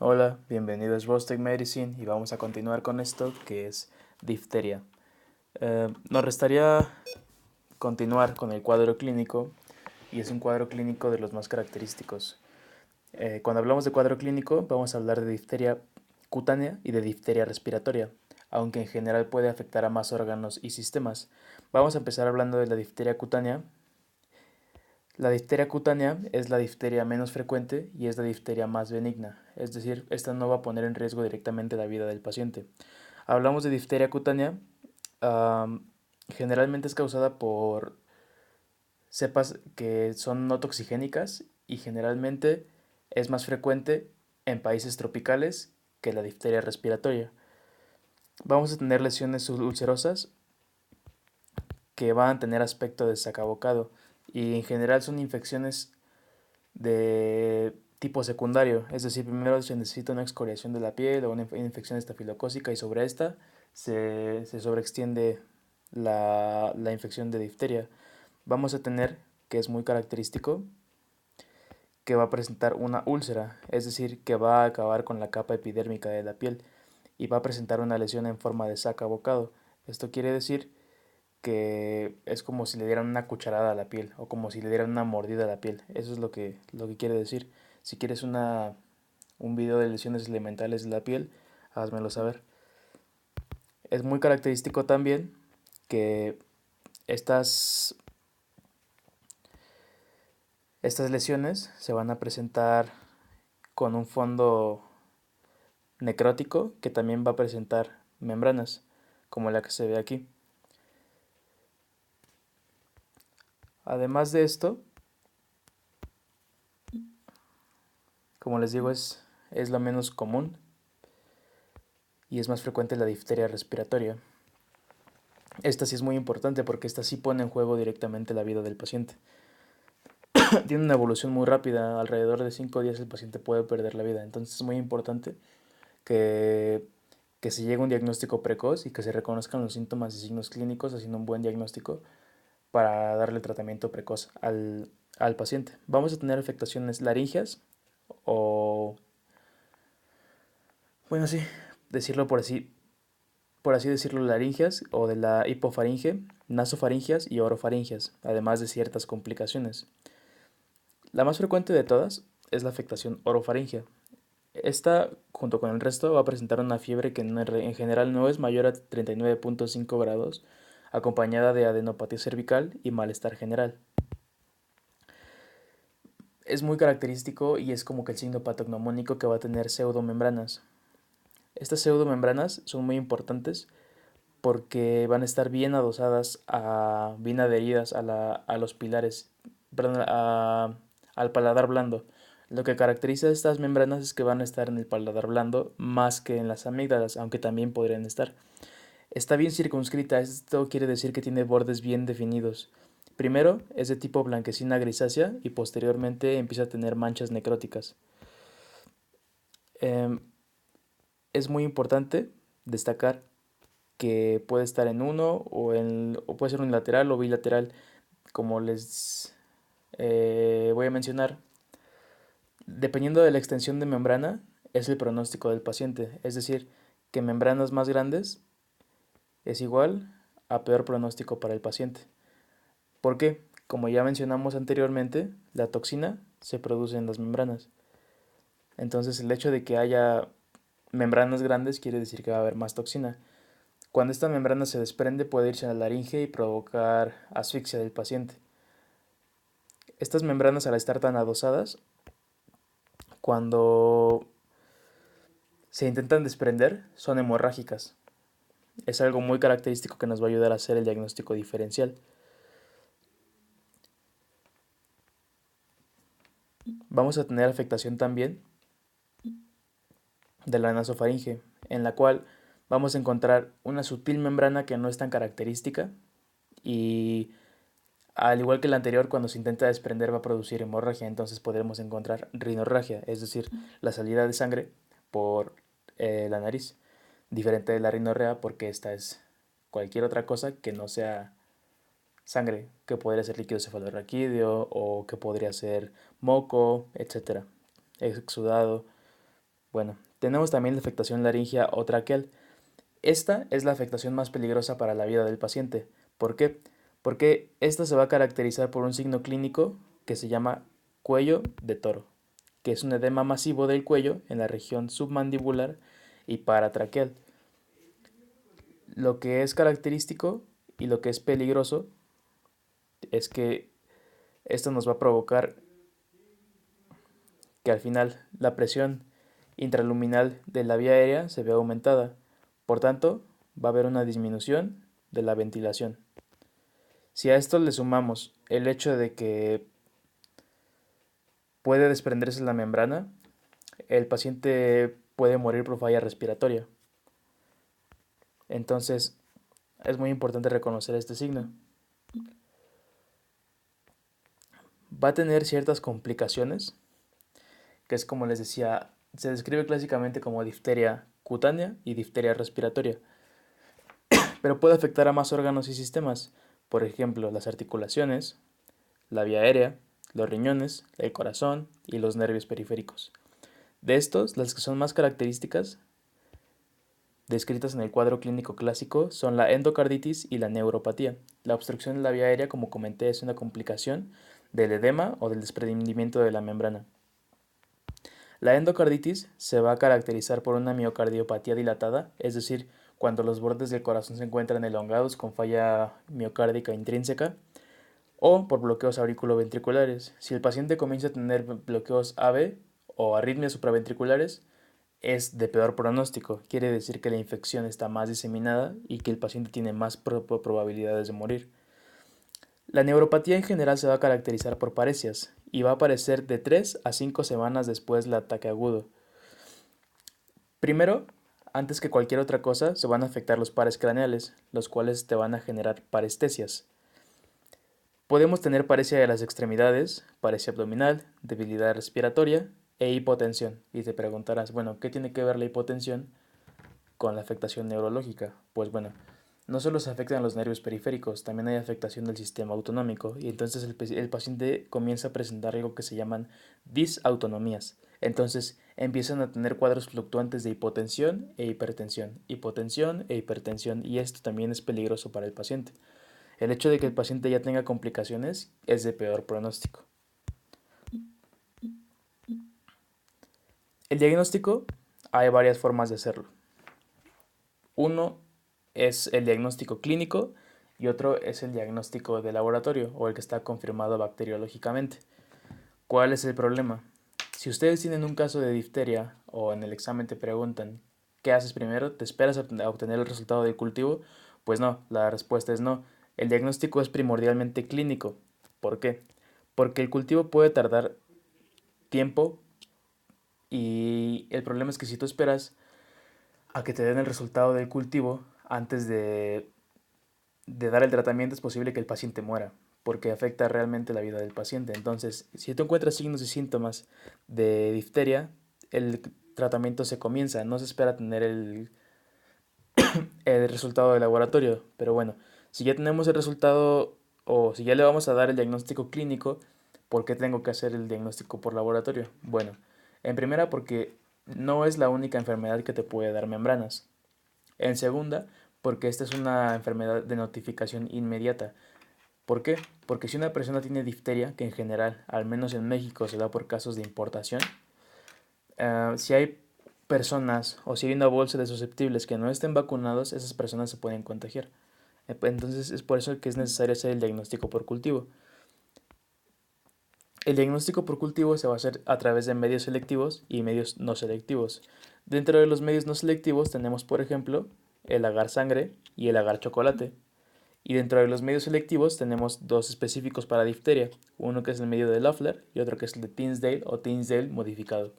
Hola, bienvenidos a Rostec Medicine y vamos a continuar con esto que es difteria. Nos restaría continuar con el cuadro clínico y es un cuadro clínico de los más característicos. Cuando hablamos de cuadro clínico vamos a hablar de difteria cutánea y de difteria respiratoria, aunque en general puede afectar a más órganos y sistemas. Vamos a empezar hablando de la difteria cutánea. La difteria cutánea es la difteria menos frecuente y es la difteria más benigna, es decir, esta no va a poner en riesgo directamente la vida del paciente. Hablamos de difteria cutánea, am, generalmente es causada por cepas que son no toxigénicas y generalmente es más frecuente en países tropicales que la difteria respiratoria. Vamos a tener lesiones ulcerosas que van a tener aspecto de sacabocado y en general son infecciones de tipo secundario, es decir, primero se necesita una excoriación de la piel o una infección estafilocócica y sobre esta se sobreextiende la infección de difteria. Vamos a tener, que es muy característico, que va a presentar una úlcera, es decir, que va a acabar con la capa epidérmica de la piel y va a presentar una lesión en forma de saca bocado. Esto quiere decir que es como si le dieran una cucharada a la piel o como si le dieran una mordida a la piel. Eso es lo que quiere decir. Si quieres un video de lesiones elementales de la piel, házmelo saber. Es muy característico también que estas, estas lesiones se van a presentar con un fondo necrótico que también va a presentar membranas, como la que se ve aquí. Además de esto, como les digo, es lo menos común y es más frecuente la difteria respiratoria. Esta sí es muy importante porque esta sí pone en juego directamente la vida del paciente. Tiene una evolución muy rápida, alrededor de 5 días el paciente puede perder la vida, entonces es muy importante que, que se llegue a un diagnóstico precoz y que se reconozcan los síntomas y signos clínicos haciendo un buen diagnóstico para darle tratamiento precoz al paciente. Vamos a tener afectaciones laringeas o, bueno, sí, decirlo por así decirlo, laringeas o de la hipofaringe, nasofaringeas y orofaringeas, además de ciertas complicaciones. La más frecuente de todas es la afectación orofaringea. Esta, junto con el resto, va a presentar una fiebre que en general no es mayor a 39.5 grados, acompañada de adenopatía cervical y malestar general. Es muy característico y es como que el signo patognomónico que va a tener pseudomembranas. Estas pseudomembranas son muy importantes porque van a estar bien adosadas, bien adheridas a los pilares, perdón, al paladar blando. Lo que caracteriza a estas membranas es que van a estar en el paladar blando más que en las amígdalas, aunque también podrían estar. Está bien circunscrita, esto quiere decir que tiene bordes bien definidos. Primero es de tipo blanquecina grisácea y posteriormente empieza a tener manchas necróticas. Em, es muy importante destacar que puede estar en uno o puede ser unilateral o bilateral, como les voy a mencionar. Dependiendo de la extensión de membrana, es el pronóstico del paciente, es decir, que membranas más grandes es igual a peor pronóstico para el paciente. ¿Por qué? Como ya mencionamos anteriormente, la toxina se produce en las membranas. Entonces el hecho de que haya membranas grandes quiere decir que va a haber más toxina. Cuando esta membrana se desprende puede irse a la laringe y provocar asfixia del paciente. Estas membranas, al estar tan adosadas, cuando se intentan desprender son hemorrágicas. Es algo muy característico que nos va a ayudar a hacer el diagnóstico diferencial. Vamos a tener afectación también de la nasofaringe, en la cual vamos a encontrar una sutil membrana que no es tan característica y al igual que la anterior, cuando se intenta desprender va a producir hemorragia, entonces podremos encontrar rinorragia, es decir, la salida de sangre por la nariz, diferente de la rinorrea porque esta es cualquier otra cosa que no sea sangre, que podría ser líquido cefalorraquídeo o que podría ser moco, etcétera, exudado. Bueno, tenemos también la afectación laringea o traqueal. Esta es la afectación más peligrosa para la vida del paciente. ¿Por qué? Porque esta se va a caracterizar por un signo clínico que se llama cuello de toro, que es un edema masivo del cuello en la región submandibular y paratraqueal. Lo que es característico y lo que es peligroso es que esto nos va a provocar que al final la presión intraluminal de la vía aérea se vea aumentada. Por tanto, va a haber una disminución de la ventilación. Si a esto le sumamos el hecho de que puede desprenderse la membrana, el paciente puede morir por falla respiratoria. Entonces, es muy importante reconocer este signo. Va a tener ciertas complicaciones, que es como les decía, se describe clásicamente como difteria cutánea y difteria respiratoria, pero puede afectar a más órganos y sistemas, por ejemplo, las articulaciones, la vía aérea, los riñones, el corazón y los nervios periféricos. De estos, las que son más características descritas en el cuadro clínico clásico son la endocarditis y la neuropatía. La obstrucción de la vía aérea, como comenté, es una complicación del edema o del desprendimiento de la membrana. La endocarditis se va a caracterizar por una miocardiopatía dilatada, es decir, cuando los bordes del corazón se encuentran elongados con falla miocárdica intrínseca, o por bloqueos auriculoventriculares. Si el paciente comienza a tener bloqueos AV o arritmias supraventriculares, es de peor pronóstico. Quiere decir que la infección está más diseminada y que el paciente tiene más probabilidades de morir. La neuropatía en general se va a caracterizar por paresias y va a aparecer de 3 a 5 semanas después del ataque agudo. Primero, antes que cualquier otra cosa, se van a afectar los pares craneales, los cuales te van a generar parestesias. Podemos tener paresia de las extremidades, paresia abdominal, debilidad respiratoria e hipotensión. Y te preguntarás, bueno, ¿qué tiene que ver la hipotensión con la afectación neurológica? Pues bueno, no solo se afectan los nervios periféricos, también hay afectación del sistema autonómico y entonces el paciente comienza a presentar algo que se llaman disautonomías. Entonces empiezan a tener cuadros fluctuantes de hipotensión e hipertensión y esto también es peligroso para el paciente. El hecho de que el paciente ya tenga complicaciones es de peor pronóstico. El diagnóstico, hay varias formas de hacerlo. Uno es el diagnóstico clínico y otro es el diagnóstico de laboratorio o el que está confirmado bacteriológicamente. ¿Cuál es el problema? Si ustedes tienen un caso de difteria o en el examen te preguntan ¿qué haces primero? ¿Te esperas a obtener el resultado del cultivo? Pues no, la respuesta es no. El diagnóstico es primordialmente clínico. ¿Por qué? Porque el cultivo puede tardar tiempo y el problema es que si tú esperas a que te den el resultado del cultivo antes de dar el tratamiento es posible que el paciente muera porque afecta realmente la vida del paciente. Entonces, si tú encuentras signos y síntomas de difteria, el tratamiento se comienza, no se espera tener el resultado del laboratorio. Pero bueno, si ya tenemos el resultado o si ya le vamos a dar el diagnóstico clínico, ¿por qué tengo que hacer el diagnóstico por laboratorio? Bueno, en primera porque no es la única enfermedad que te puede dar membranas. En segunda, porque esta es una enfermedad de notificación inmediata. ¿Por qué? Porque si una persona tiene difteria, que en general, al menos en México, se da por casos de importación, si hay personas o si hay una bolsa de susceptibles que no estén vacunados, esas personas se pueden contagiar. Entonces es por eso que es necesario hacer el diagnóstico por cultivo. El diagnóstico por cultivo se va a hacer a través de medios selectivos y medios no selectivos. Dentro de los medios no selectivos tenemos, por ejemplo, el agar sangre y el agar chocolate. Y dentro de los medios selectivos tenemos dos específicos para difteria, uno que es el medio de Loeffler y otro que es el de Tinsdale o Tinsdale modificado.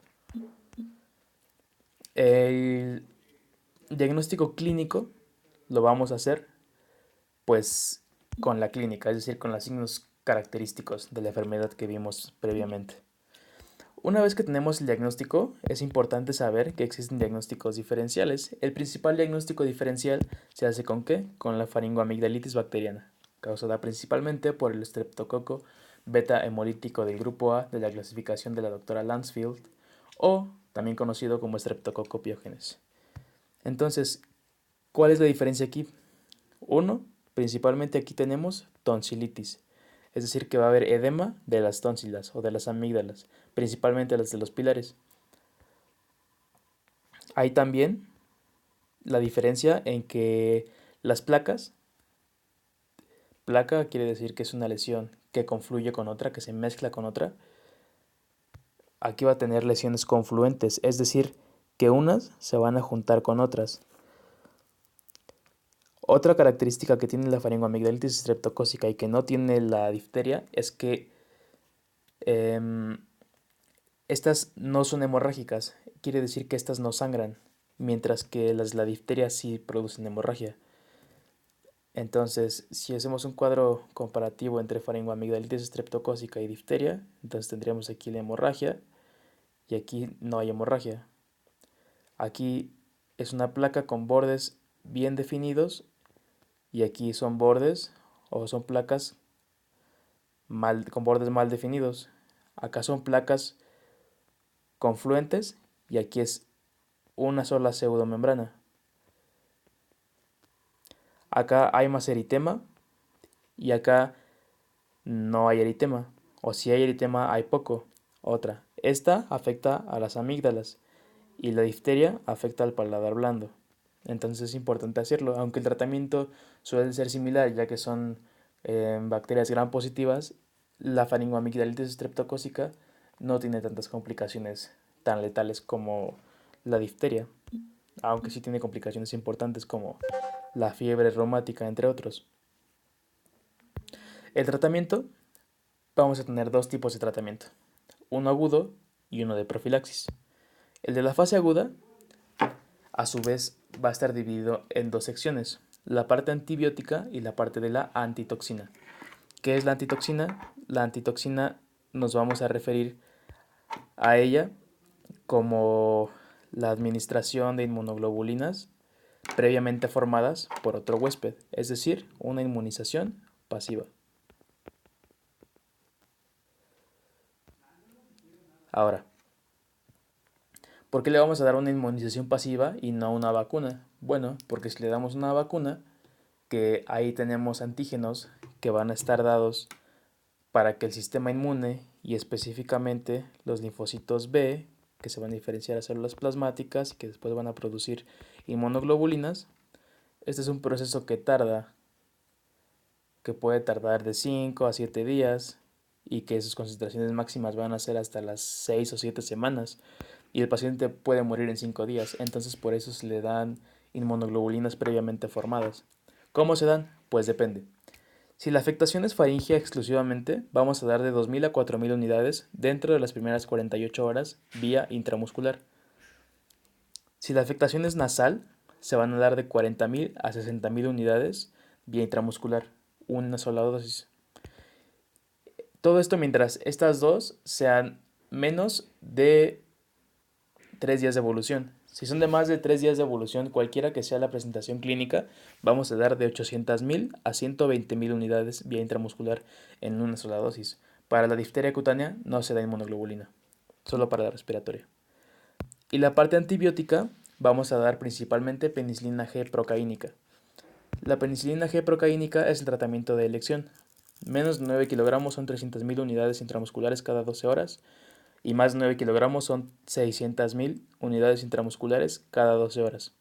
El diagnóstico clínico lo vamos a hacer pues con la clínica, es decir, con los signos característicos de la enfermedad que vimos previamente. Una vez que tenemos el diagnóstico, es importante saber que existen diagnósticos diferenciales. El principal diagnóstico diferencial se hace ¿con qué? Con la faringoamigdalitis bacteriana, causada principalmente por el estreptococo beta hemolítico del grupo A de la clasificación de la doctora Lansfield, o también conocido como Streptococcus pyogenes. Entonces, ¿cuál es la diferencia aquí? Uno, principalmente aquí tenemos tonsilitis, es decir, que va a haber edema de las tónsilas o de las amígdalas, principalmente las de los pilares. Hay también la diferencia en que las placas, placa quiere decir que es una lesión que confluye con otra, que se mezcla con otra. Aquí va a tener lesiones confluentes, es decir, que unas se van a juntar con otras. Otra característica que tiene la faringoamigdalitis streptocócica y que no tiene la difteria es que estas no son hemorrágicas, quiere decir que estas no sangran, mientras que las de la difteria sí producen hemorragia. Entonces, si hacemos un cuadro comparativo entre faringoamigdalitis streptocócica y difteria, entonces tendríamos aquí la hemorragia y aquí no hay hemorragia. Aquí es una placa con bordes bien definidos y aquí son bordes o son placas con bordes mal definidos. Acá son placas confluentes y aquí es una sola pseudomembrana. Acá hay más eritema y acá no hay eritema. O si hay eritema hay poco. Otra. Esta afecta a las amígdalas y la difteria afecta al paladar blando. Entonces es importante hacerlo, aunque el tratamiento suele ser similar ya que son bacterias gram positivas, la faringoamigdalitis streptocócica no tiene tantas complicaciones tan letales como la difteria, aunque sí tiene complicaciones importantes como la fiebre reumática, entre otros. El tratamiento, vamos a tener dos tipos de tratamiento, uno agudo y uno de profilaxis. El de la fase aguda, a su vez, va a estar dividido en dos secciones, la parte antibiótica y la parte de la antitoxina. ¿Qué es la antitoxina? La antitoxina nos vamos a referir a ella como la administración de inmunoglobulinas previamente formadas por otro huésped, es decir, una inmunización pasiva. Ahora, ¿por qué le vamos a dar una inmunización pasiva y no una vacuna? Bueno, porque si le damos una vacuna, que ahí tenemos antígenos que van a estar dados para que el sistema inmune y específicamente los linfocitos B, que se van a diferenciar a células plasmáticas y que después van a producir inmunoglobulinas, este es un proceso que puede tardar de 5 a 7 días y que sus concentraciones máximas van a ser hasta las 6 o 7 semanas y el paciente puede morir en 5 días, entonces por eso se le dan inmunoglobulinas previamente formadas. ¿Cómo se dan? Pues depende. Si la afectación es faríngea exclusivamente, vamos a dar de 2.000 a 4.000 unidades dentro de las primeras 48 horas vía intramuscular. Si la afectación es nasal, se van a dar de 40.000 a 60.000 unidades vía intramuscular, una sola dosis. Todo esto mientras estas dos sean menos de 3 días de evolución. Si son de más de 3 días de evolución, cualquiera que sea la presentación clínica, vamos a dar de 800.000 a 120.000 unidades vía intramuscular en una sola dosis. Para la difteria cutánea no se da inmunoglobulina, solo para la respiratoria. Y la parte antibiótica vamos a dar principalmente penicilina G procaínica. La penicilina G procaínica es el tratamiento de elección. Menos de 9 kilogramos son 300.000 unidades intramusculares cada 12 horas y más de 9 kilogramos son 600.000 unidades intramusculares cada 12 horas.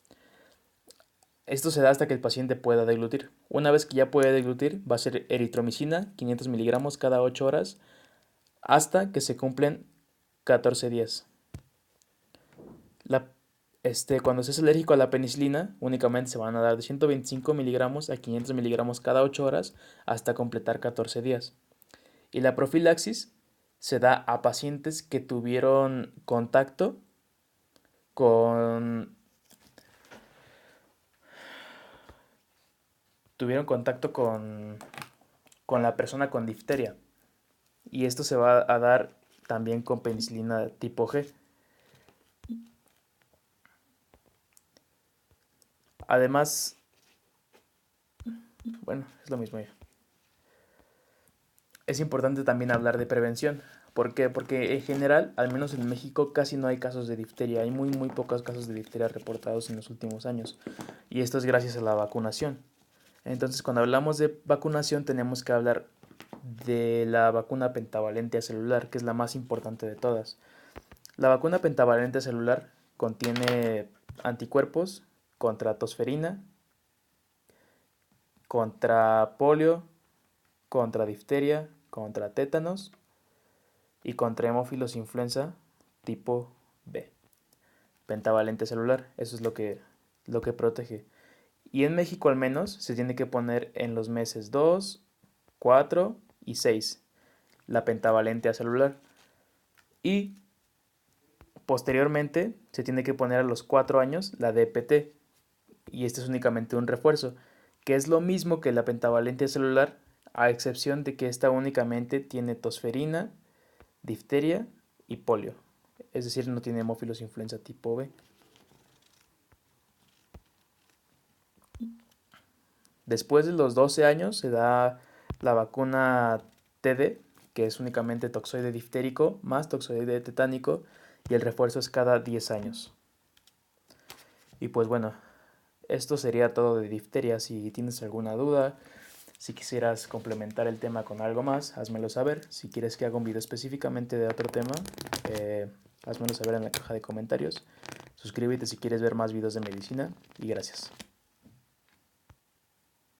Esto se da hasta que el paciente pueda deglutir. Una vez que ya puede deglutir, va a ser eritromicina, 500 miligramos cada 8 horas, hasta que se cumplen 14 días. Cuando se es alérgico a la penicilina, únicamente se van a dar de 125 miligramos a 500 miligramos cada 8 horas hasta completar 14 días. Y la profilaxis se da a pacientes que tuvieron contacto con con la persona con difteria. Y esto se va a dar también con penicilina tipo G. Además, bueno, es lo mismo ya. Es importante también hablar de prevención, ¿Por qué? Porque en general, al menos en México, casi no hay casos de difteria. Hay muy pocos casos de difteria reportados en los últimos años. Y esto es gracias a la vacunación. Entonces, cuando hablamos de vacunación, tenemos que hablar de la vacuna pentavalente celular, que es la más importante de todas. La vacuna pentavalente celular contiene anticuerpos contra tosferina, contra polio, contra difteria, contra tétanos y contra hemófilos influenza tipo B. Pentavalente celular, eso es lo que protege. Y en México al menos se tiene que poner en los meses 2, 4 y 6 la pentavalente celular. Y posteriormente se tiene que poner a los 4 años la DPT. Y este es únicamente un refuerzo, que es lo mismo que la pentavalente celular, a excepción de que esta únicamente tiene tosferina, difteria y polio. Es decir, no tiene hemófilos influenza tipo B. Después de los 12 años se da la vacuna TD, que es únicamente toxoide diftérico más toxoide tetánico, y el refuerzo es cada 10 años. Y pues bueno, esto sería todo de difteria. Si tienes alguna duda, si quisieras complementar el tema con algo más, házmelo saber. Si quieres que haga un video específicamente de otro tema, házmelo saber en la caja de comentarios. Suscríbete si quieres ver más videos de medicina y gracias.